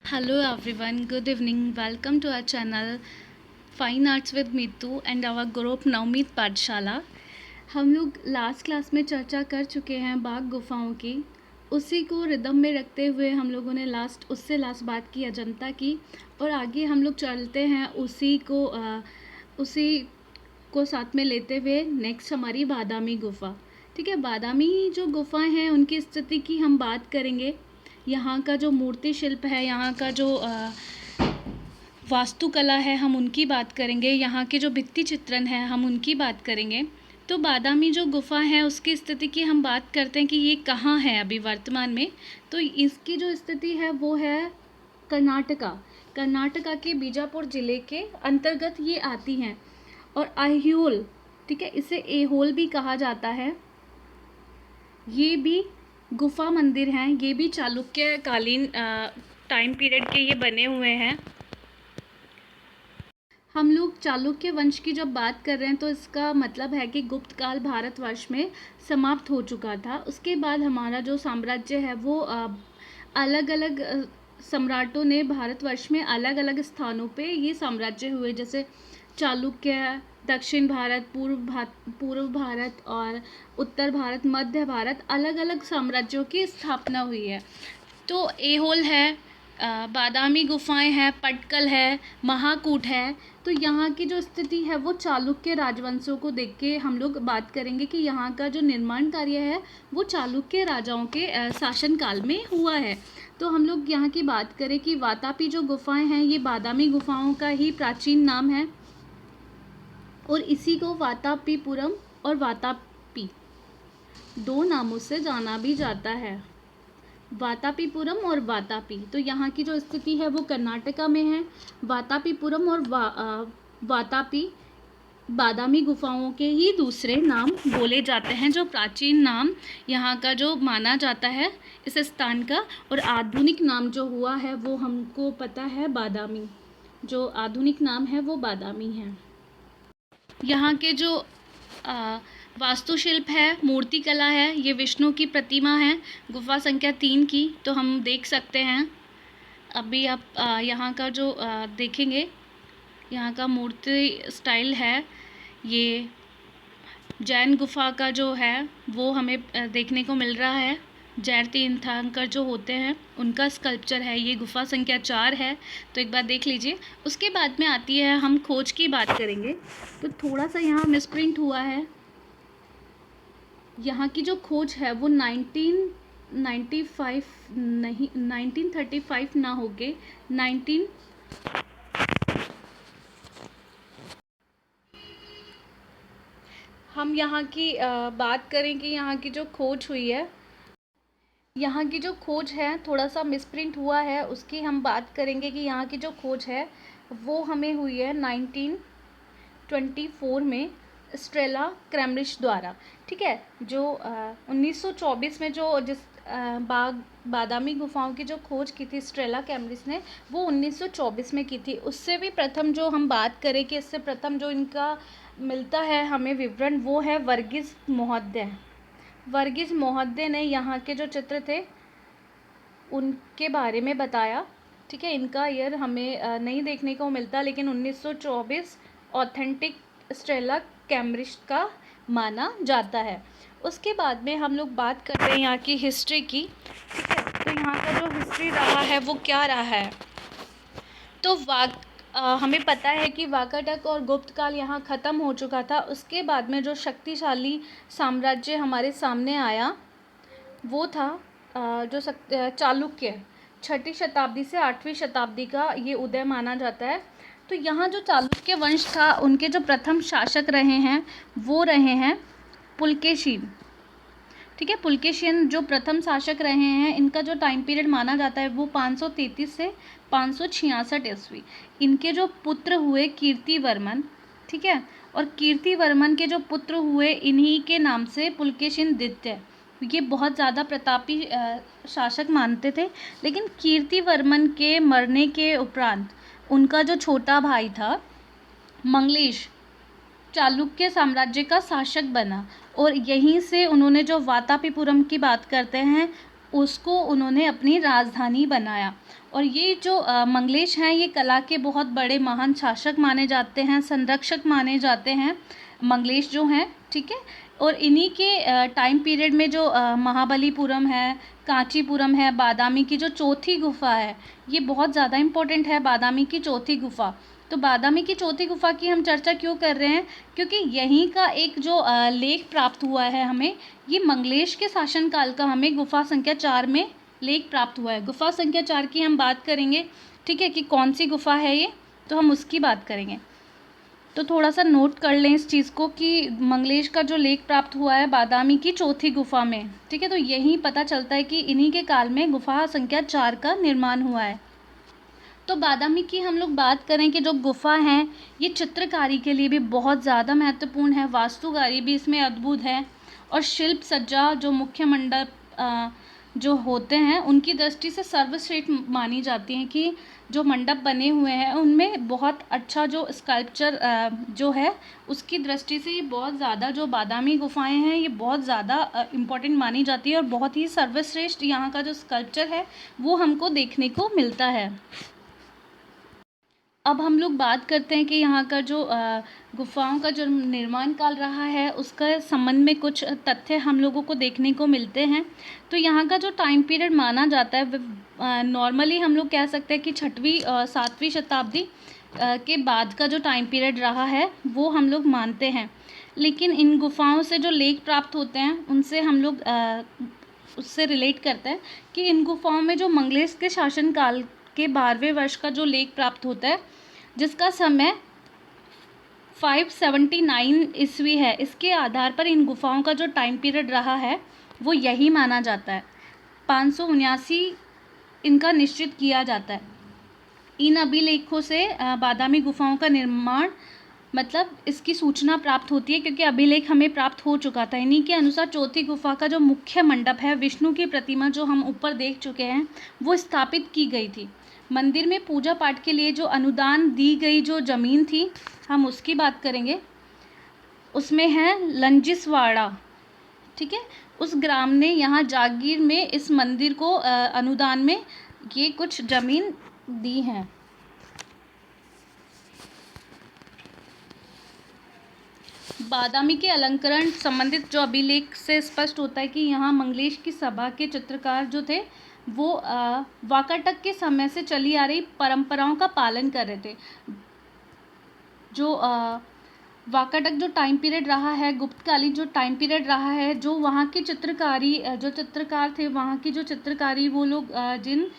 Hello everyone, good evening. Welcome to our channel Fine Arts with Mitu and our group नवमीत पाठशाला। हम लोग last class में चर्चा कर चुके हैं बाघ गुफाओं की। उसी को रिदम में रखते हुए हम लोगों ने उससे लास्ट बात की अजंता की, और आगे हम लोग चलते हैं उसी को साथ में लेते हुए नेक्स्ट हमारी बादामी गुफा। ठीक है, बादामी जो गुफाएं हैं उनकी स्थिति की हम बात करेंगे। यहाँ का जो मूर्ति शिल्प है, यहाँ का जो वास्तुकला है, हम उनकी बात करेंगे। यहाँ के जो भित्ति चित्रण है हम उनकी बात करेंगे। तो बादामी जो गुफा है उसकी स्थिति की हम बात करते हैं कि ये कहाँ है अभी वर्तमान में। तो इसकी जो स्थिति है वो है कर्नाटका के बीजापुर ज़िले के अंतर्गत ये आती हैं। और आहियोल, ठीक है, इसे एहोल भी कहा जाता है। ये भी गुफा मंदिर हैं। ये भी चालुक्य कालीन टाइम पीरियड के ये बने हुए हैं। हम लोग चालुक्य वंश की जब बात कर रहे हैं तो इसका मतलब है कि गुप्त काल भारतवर्ष में समाप्त हो चुका था। उसके बाद हमारा जो साम्राज्य है वो अलग अलग सम्राटों ने भारतवर्ष में अलग अलग स्थानों पे ये साम्राज्य हुए, जैसे चालुक्य, दक्षिण भारत, पूर्व भारत और उत्तर भारत, मध्य भारत, अलग अलग साम्राज्यों की स्थापना हुई है। तो एहोल है, बादामी गुफाएं हैं, पटकल है, महाकूट है। तो यहाँ की जो स्थिति है वो चालुक्य राजवंशों को देख के हम लोग बात करेंगे कि यहाँ का जो निर्माण कार्य है वो चालुक्य राजाओं के शासनकाल में हुआ है। तो हम लोग यहाँ की बात करें कि वातापी जो गुफाएं हैं ये बादामी गुफाओं का ही प्राचीन नाम है, और इसी को वातापीपुरम और वातापी दो नामों से जाना भी जाता है, वातापीपुरम और वातापी। तो यहाँ की जो स्थिति है वो कर्नाटका में है। वातापीपुरम और वातापी बादामी गुफाओं के ही दूसरे नाम बोले जाते हैं, जो प्राचीन नाम यहाँ का जो माना जाता है इस स्थान का। और आधुनिक नाम जो हुआ है वो हमको पता है बादामी, जो आधुनिक नाम है वो बादामी है। यहाँ के जो वास्तुशिल्प है, मूर्ति कला है, ये विष्णु की प्रतिमा है, गुफा संख्या 3 की। तो हम देख सकते हैं अभी आप यहाँ का जो देखेंगे, यहाँ का मूर्ति स्टाइल है, ये जैन गुफा का जो है वो हमें देखने को मिल रहा है। जैन तीर्थंकर जो होते हैं उनका स्कल्पचर है। ये गुफा संख्या 4 है, तो एक बार देख लीजिए। उसके बाद में आती है, हम खोज की बात करेंगे। तो थोड़ा सा यहाँ मिसप्रिंट हुआ है। यहाँ की जो खोज है वो 1995 नहीं, 1935 ना होके 19 हम यहाँ की बात करें कि यहाँ की जो खोज हुई है, यहाँ की जो खोज है थोड़ा सा मिसप्रिंट हुआ है, उसकी हम बात करेंगे कि यहाँ की जो खोज है वो हमें हुई है 1924 में स्ट्रेला क्रैमरिश द्वारा। ठीक है, जो 1924 में जो बादामी गुफाओं की जो खोज की थी स्ट्रेला कैमरिस ने, वो 1924 में की थी। उससे भी प्रथम जो हम बात करें कि इससे प्रथम जो इनका मिलता है हमें विवरण, वो है वर्गीज महोदय ने यहाँ के जो चित्र थे उनके बारे में बताया। ठीक है, इनका ईयर हमें नहीं देखने को मिलता, लेकिन 1924 ऑथेंटिक स्ट्रेला कैम्ब्रिज का माना जाता है। उसके बाद में हम लोग बात करते हैं यहाँ की हिस्ट्री की। ठीक है, तो यहाँ का जो हिस्ट्री रहा है वो क्या रहा है। तो हमें पता है कि वाकाटक और गुप्त काल यहाँ ख़त्म हो चुका था। उसके बाद में जो शक्तिशाली साम्राज्य हमारे सामने आया वो था जो चालुक्य। 6वीं शताब्दी से 8वीं शताब्दी का ये उदय माना जाता है। तो यहाँ जो चालुक्य वंश था उनके जो प्रथम शासक रहे हैं वो रहे हैं पुलकेशिन। ठीक है, पुलकेशिन जो प्रथम शासक रहे हैं, इनका जो टाइम पीरियड माना जाता है वो 533 से 566 ईस्वी। इनके जो पुत्र हुए कीर्तिवर्मन, ठीक है, और कीर्तिवर्मन के जो पुत्र हुए इन्हीं के नाम से पुलकेशिन द्वितीय। ये बहुत ज़्यादा प्रतापी शासक मानते थे, लेकिन कीर्तिवर्मन के मरने के उपरांत उनका जो छोटा भाई था मंगलेश चालुक्य साम्राज्य का शासक बना, और यहीं से उन्होंने जो वातापीपुरम की बात करते हैं उसको उन्होंने अपनी राजधानी बनाया। और ये जो मंगलेश हैं, ये कला के बहुत बड़े महान शासक माने जाते हैं, संरक्षक माने जाते हैं मंगलेश जो हैं, ठीक है। और इन्हीं के टाइम पीरियड में जो महाबलीपुरम है, कांचीपुरम है, बादामी की जो चौथी गुफा है, ये बहुत ज़्यादा इम्पोर्टेंट है, बादामी की चौथी गुफा। तो बादामी की चौथी गुफा की हम चर्चा क्यों कर रहे हैं, क्योंकि यहीं का एक जो लेख प्राप्त हुआ है हमें, ये मंगलेश के शासनकाल का हमें गुफा संख्या 4 में लेख प्राप्त हुआ है। गुफा संख्या 4 की हम बात करेंगे, ठीक है, कि कौन सी गुफा है ये, तो हम उसकी बात करेंगे। तो थोड़ा सा नोट कर लें इस चीज़ को कि मंगलेश का जो लेख प्राप्त हुआ है बादामी की चौथी गुफा में, ठीक है। तो यही पता चलता है कि इन्हीं के काल में गुफा संख्या 4 का निर्माण हुआ है। तो बादामी की हम लोग बात करें कि जो गुफा हैं, ये चित्रकारी के लिए भी बहुत ज़्यादा महत्वपूर्ण है, वास्तुकारी भी इसमें अद्भुत है, और शिल्प सज्जा जो मुख्य मंडप जो होते हैं उनकी दृष्टि से सर्वश्रेष्ठ मानी जाती हैं, कि जो मंडप बने हुए हैं उनमें बहुत अच्छा जो स्कल्पचर जो है उसकी दृष्टि से ये बहुत ज़्यादा, जो बादामी गुफाएं हैं ये बहुत ज़्यादा इम्पोर्टेंट मानी जाती है, और बहुत ही सर्वश्रेष्ठ यहाँ का जो स्कल्पचर है वो हमको देखने को मिलता है। अब हम लोग बात करते हैं कि यहाँ का जो गुफाओं का जो निर्माण काल रहा है उसका संबंध में कुछ तथ्य हम लोगों को देखने को मिलते हैं। तो यहाँ का जो टाइम पीरियड माना जाता है, नॉर्मली हम लोग कह सकते हैं कि 6वीं 7वीं शताब्दी के बाद का जो टाइम पीरियड रहा है वो हम लोग मानते हैं। लेकिन इन गुफाओं से जो लेख प्राप्त होते हैं उनसे हम लोग उससे रिलेट करते हैं कि इन गुफाओं में जो मंगलेश के शासनकाल के 12वें वर्ष का जो लेख प्राप्त होता है, जिसका समय 579 ईस्वी है, इसके आधार पर इन गुफाओं का जो टाइम पीरियड रहा है वो यही माना जाता है। 579 इनका निश्चित किया जाता है। इन अभिलेखों से बादामी गुफाओं का निर्माण मतलब इसकी सूचना प्राप्त होती है, क्योंकि अभिलेख हमें प्राप्त हो चुका था। इन्हीं के अनुसार चौथी गुफा का जो मुख्य मंडप है, विष्णु की प्रतिमा जो हम ऊपर देख चुके हैं, वो स्थापित की गई थी। मंदिर में पूजा पाठ के लिए जो अनुदान दी गई जो ज़मीन थी, हम उसकी बात करेंगे। उसमें है लंजिसवाड़ा, ठीक है। उस ग्राम ने यहाँ जागीर में इस मंदिर को अनुदान में ये कुछ ज़मीन दी हैं। बादामी के अलंकरण संबंधित जो अभिलेख से स्पष्ट होता है कि यहाँ मंगलेश की सभा के चित्रकार जो थे वो वाकाटक के समय से चली आ रही परंपराओं का पालन कर रहे थे। जो वाकाटक जो टाइम पीरियड रहा है, गुप्तकालीन जो टाइम पीरियड रहा है, जो वहाँ की चित्रकारी जो चित्रकार थे, वहाँ की जो चित्रकारी वो लोग जिन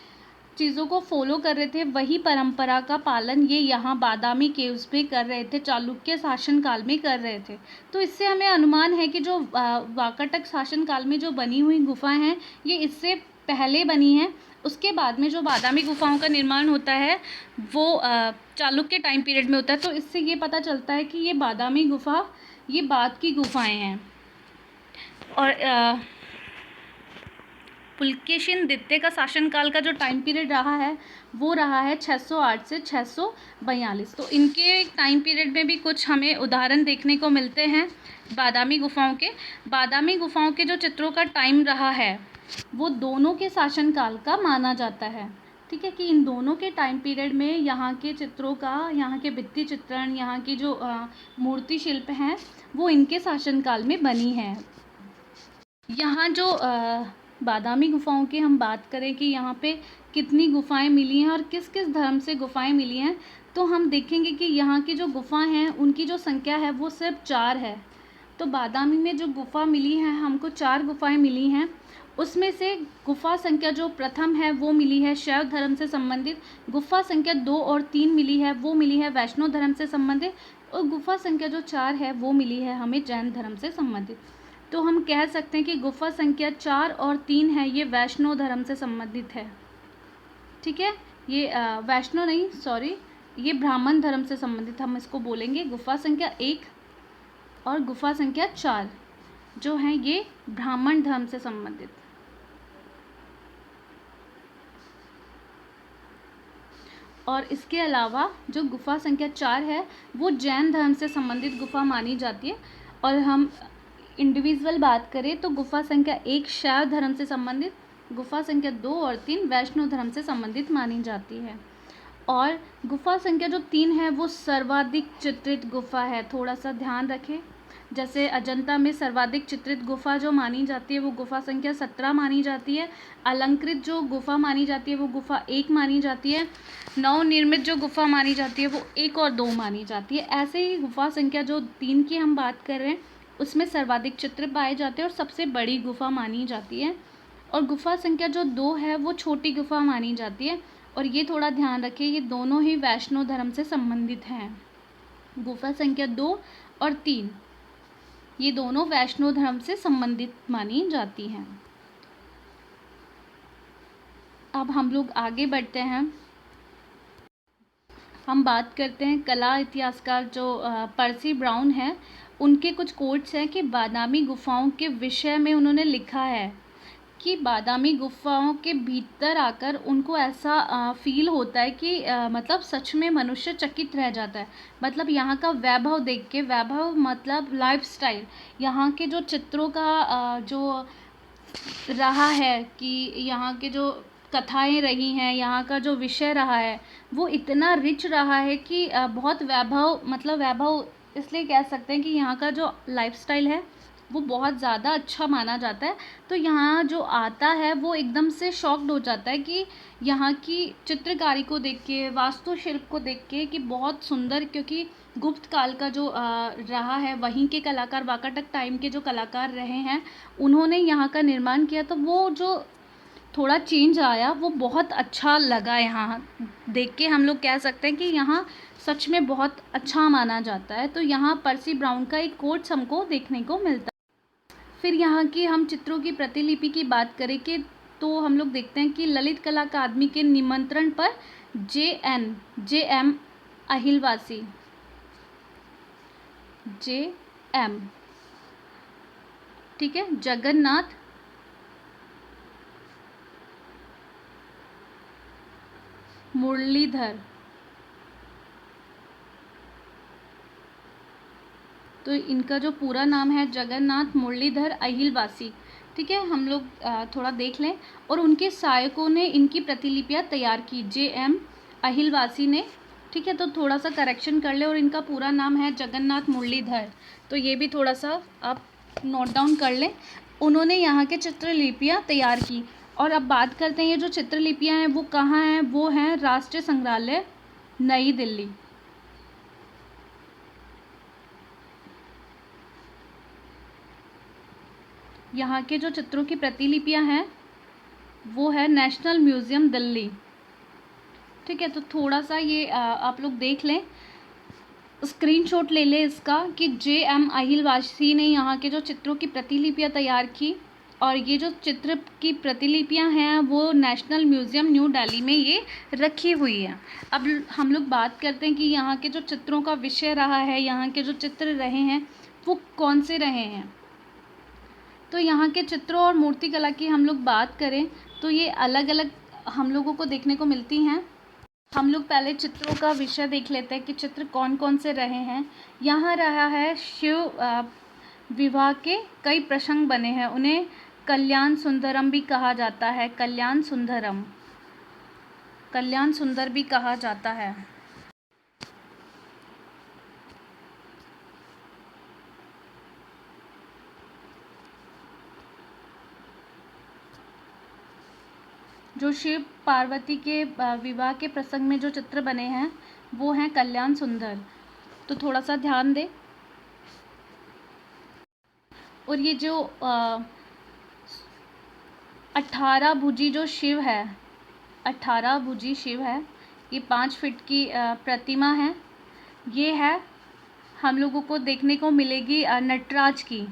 चीज़ों को फॉलो कर रहे थे, वही परंपरा का पालन ये यहाँ बादामी केव्स पे कर रहे थे, चालुक्य शासनकाल में कर रहे थे। तो इससे हमें अनुमान है कि जो वाकाटक शासनकाल में जो बनी हुई गुफाएं हैं ये इससे पहले बनी हैं। उसके बाद में जो बादामी गुफाओं का निर्माण होता है वो चालुक्य टाइम पीरियड में होता है। तो इससे ये पता चलता है कि ये बादामी गुफा ये बाद की गुफाएं हैं। और पुलकेशिन द्वितीय का शासनकाल का जो टाइम पीरियड रहा है वो रहा है 608 से 642। तो इनके टाइम पीरियड में भी कुछ हमें उदाहरण देखने को मिलते हैं बादामी गुफाओं के। बादामी गुफाओं के जो चित्रों का टाइम रहा है वो दोनों के शासनकाल का माना जाता है, ठीक है, कि इन दोनों के टाइम पीरियड में यहाँ के चित्रों का, यहाँ के भित्ति चित्रण, यहाँ की जो मूर्ति शिल्प हैं वो इनके शासनकाल में बनी हैं। यहाँ जो बादामी गुफाओं की हम बात करें कि यहाँ पे कितनी गुफाएं मिली हैं और किस किस धर्म से गुफाएं मिली हैं, तो हम देखेंगे कि यहाँ की जो गुफाएं हैं उनकी जो संख्या है वो सिर्फ 4 है। तो बादामी में जो गुफा मिली है हमको 4 गुफाएं मिली हैं। उसमें से गुफा संख्या जो प्रथम है वो मिली है शैव धर्म से संबंधित, गुफा संख्या 2 और 3 मिली है वो मिली है वैष्णव धर्म से संबंधित, और गुफा संख्या जो 4 है वो मिली है हमें जैन धर्म से संबंधित। तो हम कह सकते हैं कि गुफा संख्या 4 और 3 है ये वैष्णव धर्म से संबंधित है, ठीक है। ये वैष्णव नहीं, सॉरी, ये ब्राह्मण धर्म से संबंधित हम इसको बोलेंगे। गुफा संख्या 1 और गुफा संख्या 4 जो हैं ये ब्राह्मण धर्म से संबंधित। और इसके अलावा जो गुफा संख्या 4 है वो जैन धर्म से संबंधित गुफा मानी जाती है। और हम इंडिविजुअल बात करें तो गुफा संख्या 1 शैव धर्म से संबंधित, गुफा संख्या 2 और 3 वैष्णव धर्म से संबंधित मानी जाती है। और गुफा संख्या जो 3 है वो सर्वाधिक चित्रित गुफा है, थोड़ा सा ध्यान रखें। जैसे अजंता में सर्वाधिक चित्रित गुफा जो मानी जाती है वो गुफा संख्या 17 मानी जाती है। अलंकृत जो गुफा मानी जाती है वो गुफा 1 मानी जाती है। नवनिर्मित जो गुफा मानी जाती है वो 1 और 2 मानी जाती है। ऐसे ही गुफा संख्या जो 3 की हम बात कर रहे हैं उसमें सर्वाधिक चित्र पाए जाते हैं और सबसे बड़ी गुफा मानी जाती है। और गुफा संख्या जो 2 है वो छोटी गुफा मानी जाती है। और ये थोड़ा ध्यान रखिए, ये दोनों ही वैष्णव धर्म से संबंधित हैं। गुफा संख्या 2 और 3 ये दोनों वैष्णव धर्म से संबंधित मानी जाती हैं। अब हम लोग आगे बढ़ते हैं। हम बात करते हैं कला इतिहासकार जो पर्सी ब्राउन है, उनके कुछ कोट्स हैं कि बादामी गुफाओं के विषय में उन्होंने लिखा है कि बादामी गुफाओं के भीतर आकर उनको ऐसा फील होता है कि मतलब सच में मनुष्य चकित रह जाता है। मतलब यहाँ का वैभव देख के, वैभव मतलब लाइफस्टाइल, यहाँ के जो चित्रों का जो रहा है कि यहाँ के जो कथाएं रही हैं, यहाँ का जो विषय रहा है वो इतना रिच रहा है कि बहुत वैभव, मतलब वैभव इसलिए कह सकते हैं कि यहाँ का जो लाइफस्टाइल है वो बहुत ज़्यादा अच्छा माना जाता है। तो यहाँ जो आता है वो एकदम से शॉक्ड हो जाता है कि यहाँ की चित्रकारी को देख के, वास्तुशिल्प को देख के कि बहुत सुंदर, क्योंकि गुप्त काल का जो रहा है वहीं के कलाकार, वाकाटक टाइम के जो कलाकार रहे हैं उन्होंने यहाँ का निर्माण किया, तो वो जो थोड़ा चेंज आया वो बहुत अच्छा लगा। यहाँ देख के हम लोग कह सकते हैं कि यहाँ सच में बहुत अच्छा माना जाता है। तो यहाँ पर्सी ब्राउन का एक कोट्स हमको देखने को मिलता है। फिर यहाँ की हम चित्रों की प्रतिलिपि की बात करें कि तो हम लोग देखते हैं कि ललित कला अकादमी के निमंत्रण पर JM अहिलवासी, JM, ठीक है, जगन्नाथ मुरलीधर, तो इनका जो पूरा नाम है जगन्नाथ मुरलीधर अहिलवासी, ठीक है, हम लोग थोड़ा देख लें। और उनके सहायकों ने इनकी प्रतिलिपियाँ तैयार की, JM अहिलवासी ने, ठीक है, तो थोड़ा सा करेक्शन कर ले। और इनका पूरा नाम है जगन्नाथ मुरलीधर, तो ये भी थोड़ा सा आप नोट डाउन कर लें। उन्होंने यहाँ के चित्रलिपियाँ तैयार की। और अब बात करते हैं ये जो चित्रलिपियाँ हैं वो कहाँ हैं, वो हैं राष्ट्रीय संग्रहालय नई दिल्ली। यहाँ के जो चित्रों की प्रतिलिपियाँ हैं वो है नेशनल म्यूज़ियम दिल्ली, ठीक है। तो थोड़ा सा ये आप लोग देख लें, स्क्रीनशॉट ले लें इसका कि JM अहिलवासी ने यहाँ के जो चित्रों की प्रतिलिपियाँ तैयार की। और ये जो चित्र की प्रतिलिपियाँ हैं वो नेशनल म्यूज़ियम न्यू दिल्ली में ये रखी हुई हैं। अब हम लोग बात करते हैं कि यहाँ के जो चित्रों का विषय रहा है, यहाँ के जो चित्र रहे हैं वो कौन से रहे हैं। तो यहाँ के चित्रों और मूर्तिकला की हम लोग बात करें तो ये अलग अलग हम लोगों को देखने को मिलती हैं। हम लोग पहले चित्रों का विषय देख लेते हैं कि चित्र कौन कौन से रहे हैं। यहाँ रहा है शिव विवाह के कई प्रसंग बने हैं, उन्हें कल्याण सुंदरम भी कहा जाता है, कल्याण सुंदरम, कल्याण सुंदर भी कहा जाता है। जो शिव पार्वती के विवाह के प्रसंग में जो चित्र बने हैं वो हैं कल्याण सुंदर, तो थोड़ा सा ध्यान दें। और ये जो 18 भुजी जो शिव है, 18 भुजी शिव है, ये 5 फीट की प्रतिमा है। ये है हम लोगों को देखने को मिलेगी नटराज की।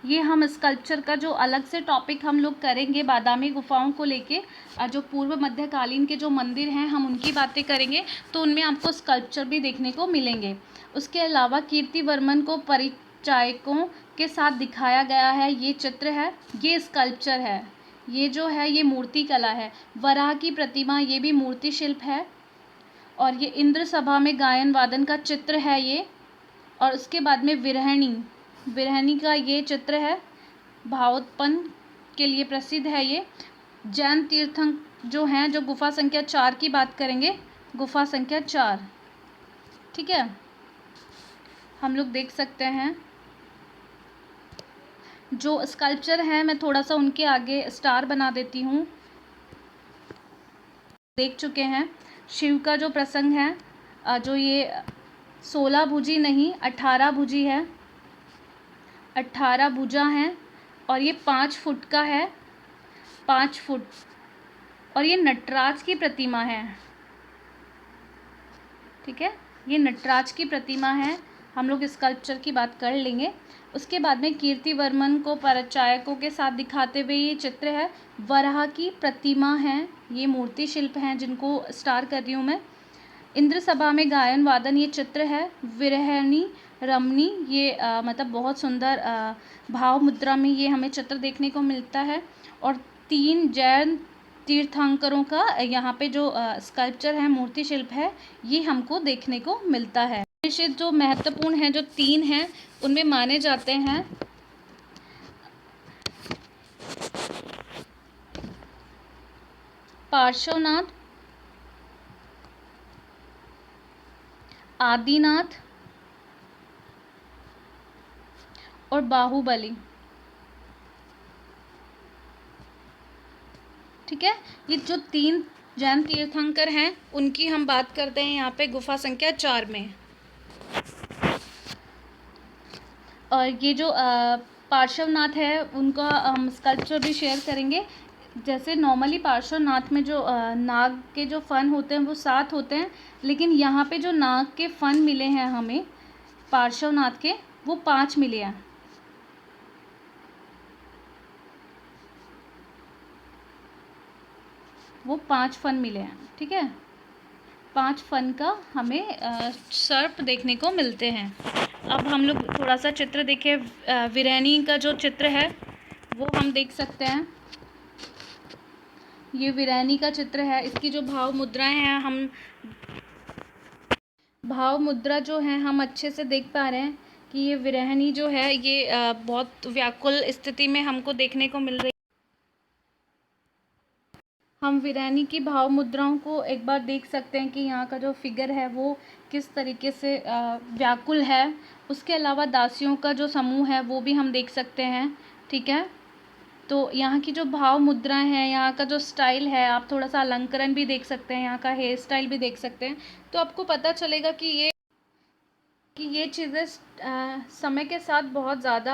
ये हम स्कल्पचर का जो अलग से टॉपिक हम लोग करेंगे बादामी गुफाओं को लेके, जो पूर्व मध्यकालीन के जो मंदिर हैं हम उनकी बातें करेंगे, तो उनमें आपको स्कल्पचर भी देखने को मिलेंगे। उसके अलावा कीर्तिवर्मन को परिचायकों के साथ दिखाया गया है, ये चित्र है, ये स्कल्पचर है, ये जो है ये मूर्ति कला है। वराह की प्रतिमा, ये भी मूर्ति शिल्प है। और ये इंद्र सभा में गायन वादन का चित्र है ये। और उसके बाद में विरहणी, विरहणी का ये चित्र है, भावोत्पन्न के लिए प्रसिद्ध है ये। जैन तीर्थंकर जो हैं, जो गुफा संख्या 4 की बात करेंगे, गुफा संख्या 4, ठीक है, हम लोग देख सकते हैं जो स्कल्पचर है, मैं थोड़ा सा उनके आगे स्टार बना देती हूँ। देख चुके हैं शिव का जो प्रसंग है, जो ये 16 भुजी नहीं 18 भुजी है, 18 भुजा हैं, और ये 5 फुट का है, 5 फुट, और ये नटराज की प्रतिमा है, ठीक है, ये नटराज की प्रतिमा है। हम लोग स्कल्पचर की बात कर लेंगे। उसके बाद में कीर्तिवर्मन को परिचायकों के साथ दिखाते हुए ये चित्र है। वराह की प्रतिमा है, ये मूर्ति शिल्प हैं जिनको स्टार कर रही हूँ मैं। इंद्र सभा में गायन वादन, ये चित्र है। विरहणी रमणी, ये मतलब बहुत सुंदर भाव मुद्रा में ये हमें चित्र देखने को मिलता है। और 3 जैन तीर्थंकरों का यहाँ पे जो स्कल्पचर है, मूर्ति शिल्प है, ये हमको देखने को मिलता है। विषय जो महत्वपूर्ण है, जो 3 हैं, उनमें माने जाते हैं पार्श्वनाथ, आदिनाथ और बाहुबली, ठीक है। ये जो 3 जैन तीर्थंकर हैं, उनकी हम बात करते हैं यहाँ पे गुफा संख्या 4 में। और ये जो पार्श्वनाथ है, उनका हम स्कल्पचर भी शेयर करेंगे। जैसे नॉर्मली पार्श्वनाथ में जो नाग के जो फन होते हैं वो 7 होते हैं, लेकिन यहाँ पे जो नाग के फन मिले हैं हमें पार्श्वनाथ के, वो 5 मिले हैं। वो 5 फन मिले हैं, ठीक है, 5 फन का हमें सर्प देखने को मिलते हैं। अब हम लोग थोड़ा सा चित्र देखें। विरहणी का जो चित्र है वो हम देख सकते हैं। ये विरहणी का चित्र है। इसकी जो भाव मुद्राएं हैं, हम भाव मुद्रा जो है हम अच्छे से देख पा रहे हैं कि ये विरहणी जो है ये बहुत व्याकुल स्थिति में हमको देखने को मिल रही है। हम विरहणी की भाव मुद्राओं को एक बार देख सकते हैं कि यहाँ का जो फिगर है वो किस तरीके से व्याकुल है। उसके अलावा दासियों का जो समूह है वो भी हम देख सकते हैं, ठीक है। तो यहाँ की जो भाव मुद्राएं हैं, यहाँ का जो स्टाइल है, आप थोड़ा सा अलंकरण भी देख सकते हैं, यहाँ का हेयर स्टाइल भी देख सकते हैं, तो आपको पता चलेगा कि ये चीज़ें समय के साथ बहुत ज़्यादा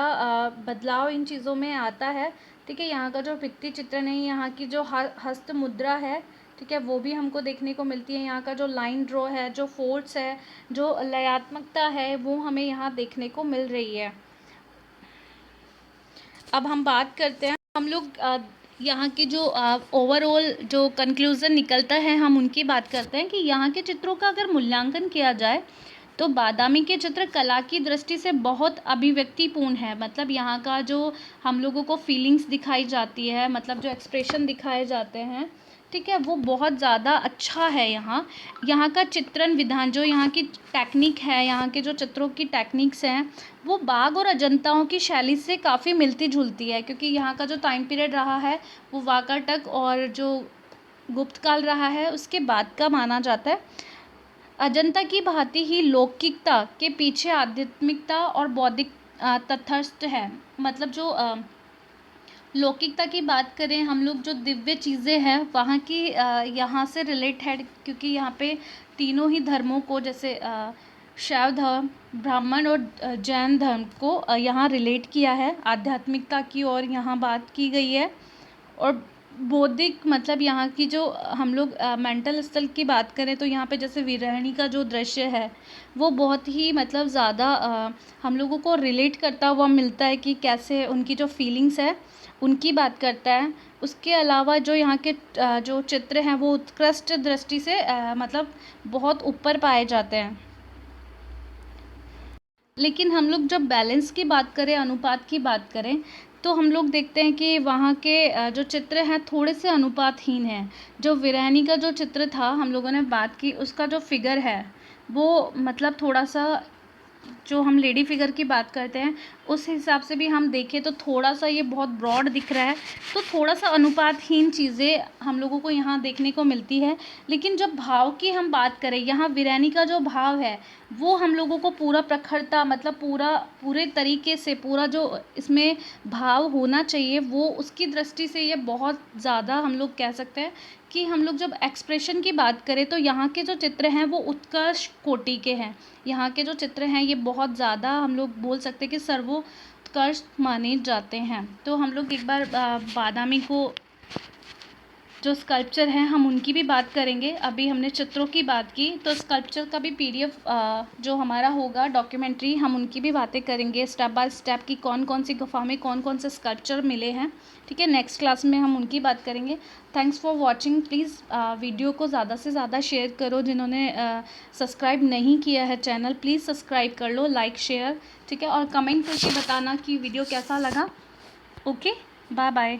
बदलाव इन चीज़ों में आता है, ठीक है। यहाँ का जो भित्ति चित्रण है, यहाँ की जो हस्त मुद्रा है, ठीक है, वो भी हमको देखने को मिलती है। यहाँ का जो लाइन ड्रॉ है, जो फोर्स है, जो लयात्मकता है, वो हमें यहाँ देखने को मिल रही है। अब हम बात करते हैं, हम लोग यहाँ की जो ओवरऑल जो कंक्लूज़न निकलता है, हम उनकी बात करते हैं कि यहाँ के चित्रों का अगर मूल्यांकन किया जाए तो बादामी के चित्र कला की दृष्टि से बहुत अभिव्यक्तिपूर्ण है। मतलब यहाँ का जो हम लोगों को फीलिंग्स दिखाई जाती है, मतलब जो एक्सप्रेशन दिखाए जाते हैं, ठीक है, वो बहुत ज़्यादा अच्छा है। यहाँ का चित्रण विधान, जो यहाँ की टेक्निक है, यहाँ के जो चित्रों की टेक्निक्स हैं, वो बाघ और अजंताओं की शैली से काफ़ी मिलती जुलती है, क्योंकि यहाँ का जो टाइम पीरियड रहा है वो वाकाटक और जो गुप्त काल रहा है उसके बाद का माना जाता है। अजंता की भांति ही लौकिकता के पीछे आध्यात्मिकता और बौद्धिक तटस्थ है। मतलब जो लौकिकता की बात करें हम लोग, जो दिव्य चीज़ें हैं वहाँ की यहाँ से रिलेट है, क्योंकि यहाँ पे तीनों ही धर्मों को, जैसे शैव धर्म, ब्राह्मण और जैन धर्म को यहाँ रिलेट किया है। आध्यात्मिकता की और यहाँ बात की गई है। और बौद्धिक, मतलब यहाँ की जो हम लोग मेंटल स्थल की बात करें तो यहाँ पे जैसे विरहणी का जो दृश्य है वो बहुत ही मतलब ज़्यादा हम लोगों को रिलेट करता हुआ मिलता है कि कैसे उनकी जो फीलिंग्स है उनकी बात करता है। उसके अलावा जो यहाँ के जो चित्र हैं वो उत्कृष्ट दृष्टि से मतलब बहुत ऊपर पाए जाते हैं। लेकिन हम लोग जब बैलेंस की बात करें, अनुपात की बात करें, तो हम लोग देखते हैं कि वहाँ के जो चित्र हैं थोड़े से अनुपातहीन हैं। जो विरहणी का जो चित्र था हम लोगों ने बात की, उसका जो फिगर है वो मतलब थोड़ा सा जो हम लेडी फिगर की बात करते हैं उस हिसाब से भी हम देखें तो थोड़ा सा ये बहुत ब्रॉड दिख रहा है, तो थोड़ा सा अनुपातहीन चीज़ें हम लोगों को यहाँ देखने को मिलती है। लेकिन जब भाव की हम बात करें, यहाँ वीरानी का जो भाव है वो हम लोगों को पूरा प्रखरता, मतलब पूरे तरीके से पूरा जो इसमें भाव होना चाहिए वो उसकी दृष्टि से ये बहुत ज़्यादा हम लोग कह सकते हैं कि हम लोग जब एक्सप्रेशन की बात करें तो यहाँ के जो चित्र हैं वो उत्कर्ष कोटि के हैं। यहाँ के जो चित्र हैं ये बहुत ज़्यादा हम लोग बोल सकते हैं कि सर्वोत्कृष्ट माने जाते हैं। तो हम लोग एक बार बादामी को जो स्कल्पचर हैं हम उनकी भी बात करेंगे। अभी हमने चित्रों की बात की, तो स्कल्पचर का भी PDF जो हमारा होगा डॉक्यूमेंट्री, हम उनकी भी बातें करेंगे स्टेप बाय स्टेप की कौन कौन सी गुफा में कौन कौन से स्कल्पचर मिले हैं। ठीक है, नेक्स्ट क्लास में हम उनकी बात करेंगे। Thanks for watching. Please video को ज़्यादा से ज़्यादा शेयर करो। जिन्होंने सब्सक्राइब नहीं किया है चैनल, प्लीज़ सब्सक्राइब कर लो, लाइक शेयर। ठीक है, और कमेंट करके बताना कि वीडियो कैसा लगा। Okay, bye bye.